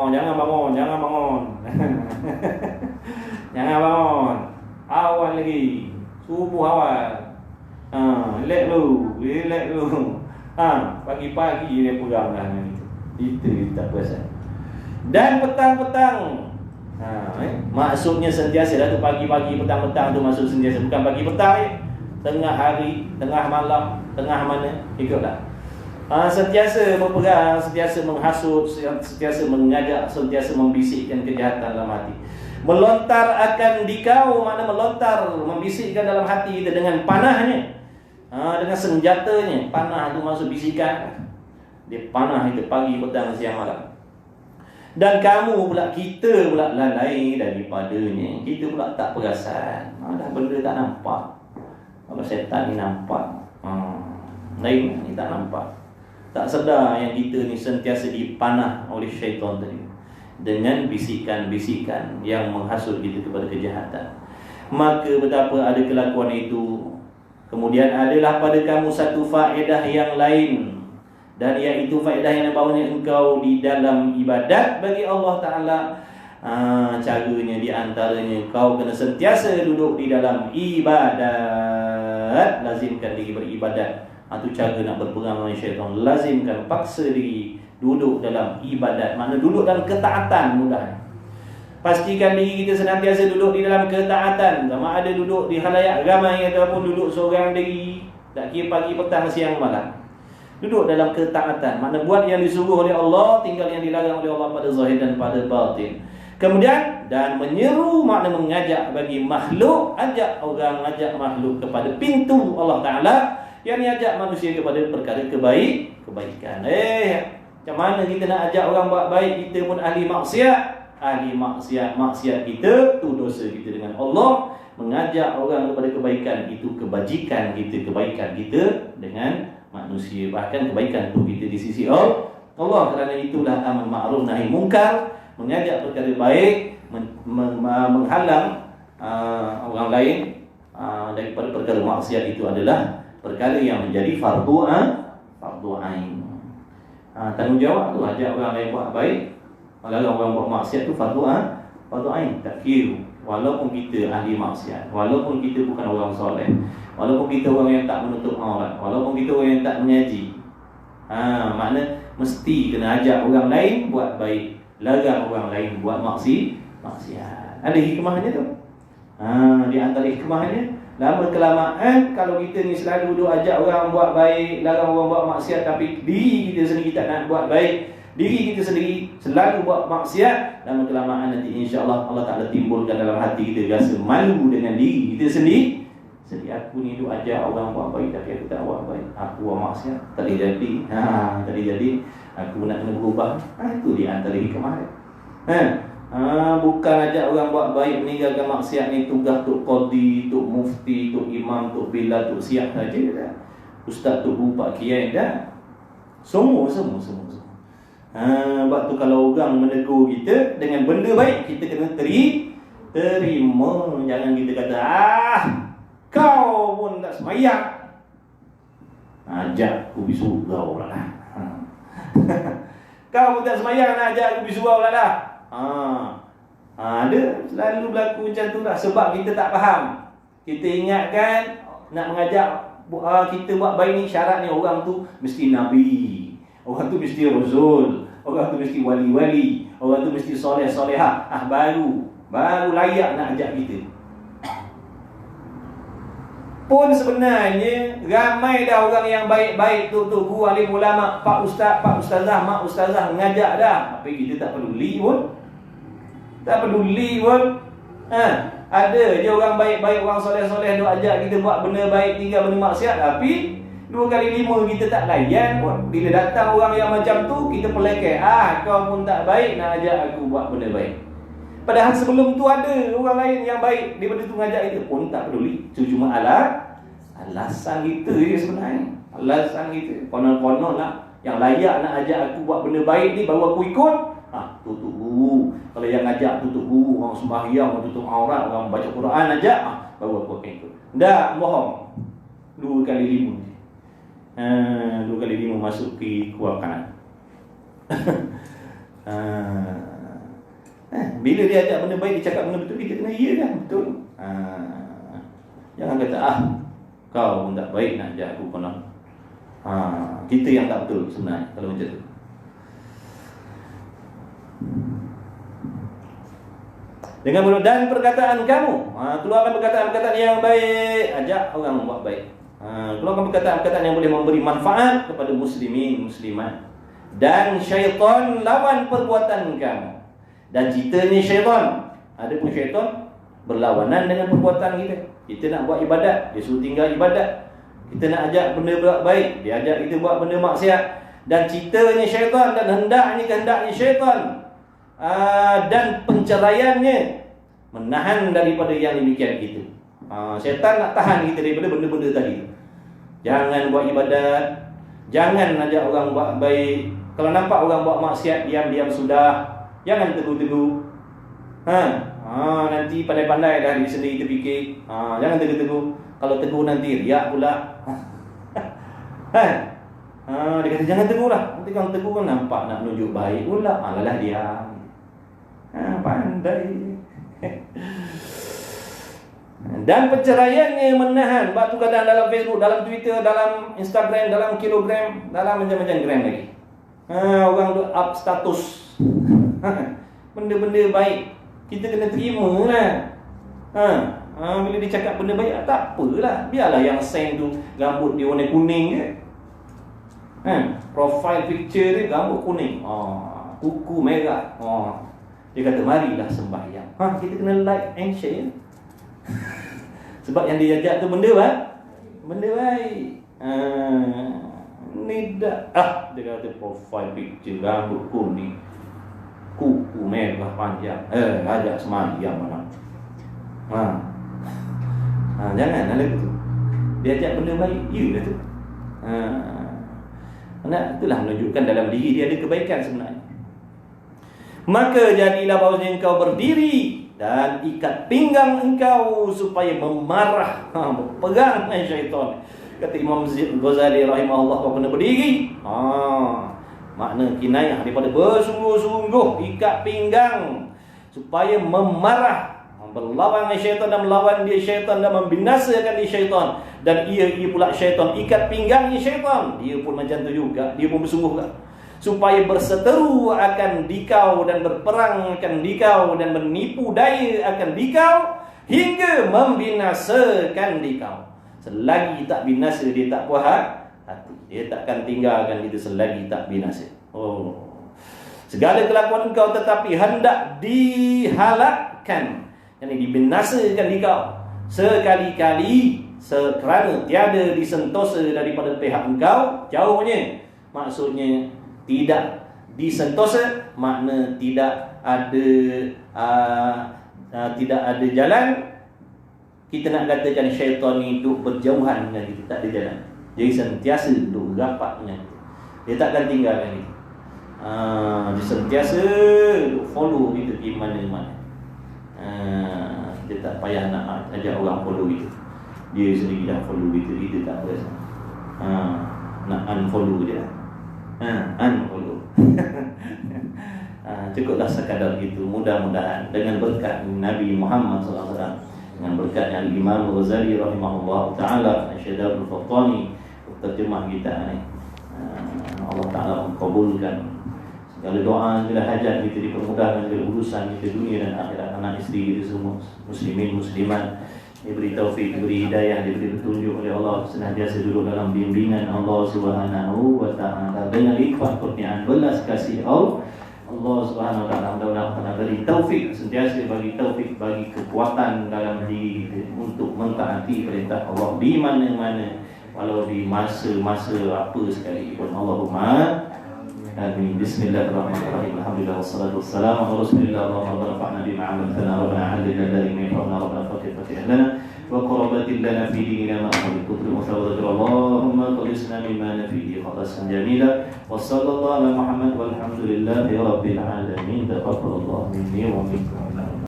Jangan bangun. Jangan bangun. Awal lagi. Subuh awal. Relax dulu. Pagi-pagi dia pegang dah dengan kita. Kita tak perasan. Dan petang-petang. Maksudnya sentiasa dah tu, pagi-pagi, petang-petang tu maksud sentiasa. Bukan pagi petang tengah hari, tengah malam, tengah mana, ikutlah. Sentiasa berperang, sentiasa menghasut, sentiasa mengajak, sentiasa membisikkan kejahatan dalam hati. Melontar akan dikau, makna melontar, membisikkan dalam hati kita dengan panahnya, dengan senjatanya. Panah tu maksud bisikan. Dia panah itu pagi, petang, siang, malam. Dan kamu pula, kita pula lalai daripadanya. Kita pula tak perasan. Dah benda tak nampak. Kalau setan ni nampak, lain ni tak nampak. Tak sedar yang kita ni sentiasa dipanah oleh syaitan tadi dengan bisikan-bisikan yang menghasut kita kepada kejahatan. Maka betapa ada kelakuan itu. Kemudian adalah pada kamu satu faedah yang lain, dan iaitu faedah yang bawanya engkau di dalam ibadat bagi Allah Ta'ala. Caranya di antaranya kau kena sentiasa duduk di dalam ibadat. Lazimkan diri beribadat. Itu cara nak berperang dengan syaitan. Lazimkan, paksa diri duduk dalam ibadat. Makna duduk dalam ketaatan mudah. Pastikan diri kita senantiasa duduk di dalam ketaatan. Sama ada duduk di khalayak ramai ataupun duduk seorang diri, tak kira pagi, petang, siang, malam. Duduk dalam ketaatan. Makna buat yang disuruh oleh Allah, tinggal yang dilarang oleh Allah pada zahir dan pada batin. Kemudian, dan menyeru makna mengajak bagi makhluk. Ajak orang, ajak makhluk kepada pintu Allah Ta'ala, yang diajak manusia kepada perkara kebaikan. Macam mana kita nak ajak orang buat baik, kita pun ahli maksiat. Ahli maksiat, maksiat kita tu dosa kita dengan Allah. Mengajak orang kepada kebaikan, itu kebajikan kita, kebaikan kita dengan manusia. Bahkan kebaikan tu kita di sisi Allah. Kerana itulah amar ma'ruf nahi mungkar, mengajak perkara baik, menghalang orang lain daripada perkara maksiat. Itu adalah perkara yang menjadi fardu ain. Tanggungjawab tu ajak orang lain buat baik, larang orang buat maksiat tu fardu ain. Tak kira walaupun kita ahli maksiat, walaupun kita bukan orang soleh, walaupun kita orang yang tak menutup aurat, walaupun kita orang yang tak mengaji. Makna mesti kena ajak orang lain buat baik, larang orang lain buat maksiat. Ada hikmahnya tu. Di antara hikmahnya, lama kelamaan kalau kita ni selalu duduk ajak orang buat baik, larang orang buat maksiat, tapi diri kita sendiri tak nak buat baik, diri kita sendiri selalu buat maksiat, lama kelamaan nanti insya-Allah Allah Ta'ala timbulkan dalam hati kita rasa malu dengan diri kita sendiri. Aku ni duduk ajak orang buat baik tapi aku tak buat baik, aku buat maksiat, tak boleh jadi. Tak boleh jadi, aku nak kena berubah. Itu di antara hikmah dia. Bukan ajak orang buat baik, meninggalkan maksiat ni tugas Tok Qadi, Tok Mufti, Tok Imam, Tok Bilal, Tok Siap saja dah. Ustaz, Tok Guru, Pak Kiai dah. Semua. Sebab tu kalau orang menegur kita dengan benda baik, kita kena terima. Jangan kita kata, kau pun tak semayang, ajak aku pergi surau pula lah. Kau pun tak semayang, nak ajak aku pergi surau pula lah. Ada selalu berlaku macam tu lah. Sebab kita tak faham. Kita ingatkan nak mengajak kita buat baik ni, syaratnya orang tu mesti Nabi, orang tu mesti Rasul, orang tu mesti wali-wali, orang tu mesti soleh-solehah. Baru layak nak ajak kita. Pun sebenarnya ramai dah orang yang baik-baik, tok guru, alim ulama, pak ustaz, pak ustazah, mak ustazah mengajak dah. Tapi kita tak peduli pun. Ada je orang baik-baik, orang soleh-soleh duk ajak kita buat benda baik, tinggal benda maksiat, tapi 2 kali 5 kita tak layan pun. Bila datang orang yang macam tu, kita pelekeh. Kau pun tak baik nak ajak aku buat benda baik. Padahal sebelum tu ada orang lain yang baik, daripada tu ngajak kita pun tak peduli. Itu cuma alasan kita je sebenarnya. Alasan kita. Konon-konon lah, yang layak nak ajak aku buat benda baik ni baru aku ikut. Tutup guru. Kalau yang ajak tutup guru, orang sembahyang, orang tutup aurat, orang baca Quran ajak, baru aku akan ikut. Tak, bohong. 2 kali 5. 2 kali 5 masuk ke kuah kanan. Bila dia ajak benda baik, dia cakap benda betul, kita kena iya kan, betul. Jangan kata kau pun tak baik nak ajak aku konon. Kita yang tak betul sebenarnya kalau macam tu. Dengan mulut dan perkataan kamu, keluarkan perkataan-perkataan yang baik, ajak orang buat baik. Keluarkan perkataan-perkataan yang boleh memberi manfaat kepada muslimin, muslimat. Dan syaitan lawan perbuatan kamu. Dan ceritanya syaitan, ada pun syaitan berlawanan dengan perbuatan kita. Kita nak buat ibadat, dia suruh tinggal ibadat. Kita nak ajak benda baik, dia ajak kita buat benda maksiat. Dan ceritanya syaitan, dan kehendaknya syaitan, dan penceraiannya menahan daripada yang demikian itu. Syaitan nak tahan kita daripada benda-benda tadi. Jangan buat ibadat, Jangan ajak orang buat baik. Kalau nampak orang buat maksiat, diam-diam sudah. Jangan tegur-tegur. Nanti pandai-pandai dah diri sendiri terfikir. Jangan tegur-tegur. Kalau tegur nanti riak pula. Dia kata jangan tegur lah. Nanti kalau tegur kan nampak nak menunjuk baik pula. Alah dia. Pandai. Dan perceraiannya menahan. Batu kadang dalam Facebook, dalam Twitter, dalam Instagram, dalam kilogram, dalam macam-macam gram lagi. Orang tu up status. Benda-benda baik kita kena terima lah. Bila dia cakap benda baik, tak apalah. Biarlah yang send tu rambut dia warna kuning je. Profile picture dia rambut kuning, kuku merah. Dia kata marilah sembahyang. Kita kena like and share. Sebab yang dia ajak tu benda baik. Ni dah dia kata profile picture rambut kuning, kuku merah panjang. Ajak sembahyang mana? Jangan ada tu. Dia ajak benda baik, you dah tu. Itulah menunjukkan dalam diri dia ada kebaikan sebenarnya. Maka jadilah bahawasanya engkau berdiri dan ikat pinggang engkau supaya memarah, berpegang dengan syaitan. Kata Imam Ghazali rahimahullah, kau kena berdiri. Makna kinayah daripada bersungguh-sungguh ikat pinggang supaya memarah, berlawan dengan syaitan dan melawan dia syaitan dan membinasakan dia syaitan. Dan ia pula syaitan ikat pinggangnya syaitan. Dia pun macam tu juga, dia pun bersungguh juga. Supaya berseteru akan dikau dan berperang akan dikau dan menipu daya akan dikau hingga membinasakan dikau. Selagi tak binasa dia tak puas hati. Dia takkan tinggalkan kita selagi tak binasa. Segala kelakuan engkau tetapi hendak dihalakkan, yakni dibinasakan dikau sekali-kali sekerana tiada disentosa daripada pihak engkau jauhnya. Maksudnya tidak disentosa, makna tidak ada jalan. Kita nak katakan syaitan ni duduk berjauhan dengan kita, tak ada jalan. Jadi sentiasa duduk rapat dengan kita. Dia takkan tinggalkan kita. Dia sentiasa duduk follow kita pergi mana-mana. Dia tak payah nak ajak orang follow kita. Dia sendiri dah follow kita. Kita tak berasa. Nak unfollow dia. Unfollow. Cukuplah sekadar itu. Mudah-mudahan dengan berkat Nabi Muhammad SAW, dengan berkatnya Imam Ghazali rahimahullah ta'ala, Syedabul Fattani, terjemah kita ni, Allah Ta'ala mengkabulkan segala doa, segala hajat kita, dipermudahkan segala urusan kita dunia dan akhirat, anak isteri kita semua, muslimin, muslimat, diberi taufik, diberi hidayah, diberi petunjuk oleh Allah, senantiasa duduk dalam bimbingan Allah Subhanahu wa Ta'ala dengan limpah kurniaan belas kasih Allah Subhanahu wa Ta'ala. Mudah-mudahan beri taufik, sentiasa bagi taufik, bagi kekuatan dalam diri kita untuk mentaati perintah Allah di mana-mana, walau di masa-masa apa sekalipun. Allahumma amin. Bismillahirrahmanirrahim. Alhamdulillah wassalatu wassalamu ala Rasulillah. Allahumma rafa'na bima 'amaltana rabbana 'alina dari rabbana rabbana fatih lana wa qurbatin lana fi dinina ma ahli kutri wa sawadatu. Allahumma qalisna mimma nafihi khalasan jamila wa sallallahu ala Muhammad walhamdulillahi rabbil alamin. Taqabbalallahu minni wa minkum.